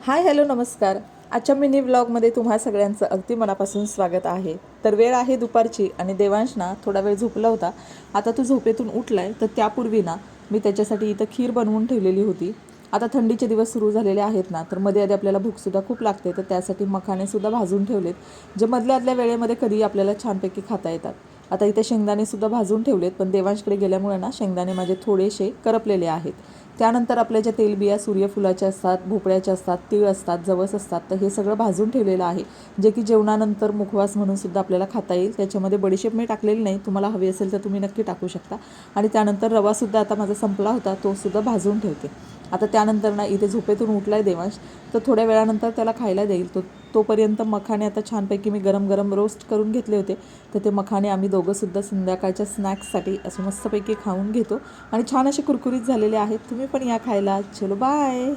Hi hello नमस्कार. आजच्या mini व्लॉगमध्ये तुम्हा सगळ्यांचं अगदी मनापासून स्वागत आहे. तर वेळ आहे दुपारची आणि देवांश ना थोडा वेळ झोपला होता. आता तो झोपेतून उठलाय, तर त्यापूर्वी ना मी त्याच्यासाठी इथं खीर बनवून ठेवलेली होती. आता थंडीचे दिवस सुरू झालेले आहेत ना, तर मध्ये आधी आपल्याला भूकसुद्धा खूप लागते, तर त्यासाठी मखाणेसुद्धा भाजून ठेवलेत, जे मधल्या आदल्या वेळेमध्ये कधी आपल्याला छानपैकी खाता येतात. आता इथे शेंगदाणेसुद्धा भाजून ठेवलेत, पण देवांशकडे गेल्यामुळे ना शेंगदाणे माझे थोडेसे करपलेले आहेत. त्यानंतर आपल्या ज्या तेलबिया सूर्यफुलाच्या असतात, भोपळ्याच्या असतात, तीळ असतात, जवस असतात, तर हे सगळं भाजून ठेवलेलं आहे, जे की जेवणानंतर मुखवास म्हणून सुद्धा आपल्याला खाता येईल. त्याच्यामध्ये बडीशेप मी टाकलेली नाही, तुम्हाला हवी असेल तर तुम्ही नक्की टाकू शकता. आणि त्यानंतर रवासुद्धा आता माझा संपला होता, तो सुद्धा भाजून ठेवते. आता त्यानंतर ना इथे झोपेतून उठला आहे देवांश, तर थोड्या वेळानंतर त्याला खायला देईल. तोपर्यंत मखाणे आता छानपैकी मी गरम गरम रोस्ट करून घेतले होते, तर ते मखाणे आम्ही दोघंसुद्धा संध्याकाळच्या स्नॅक्ससाठी असं मस्तपैकी खाऊन घेतो. आणि छान असे कुरकुरीत झालेले आहेत. तुम्ही पण या खायला. चलो बाय.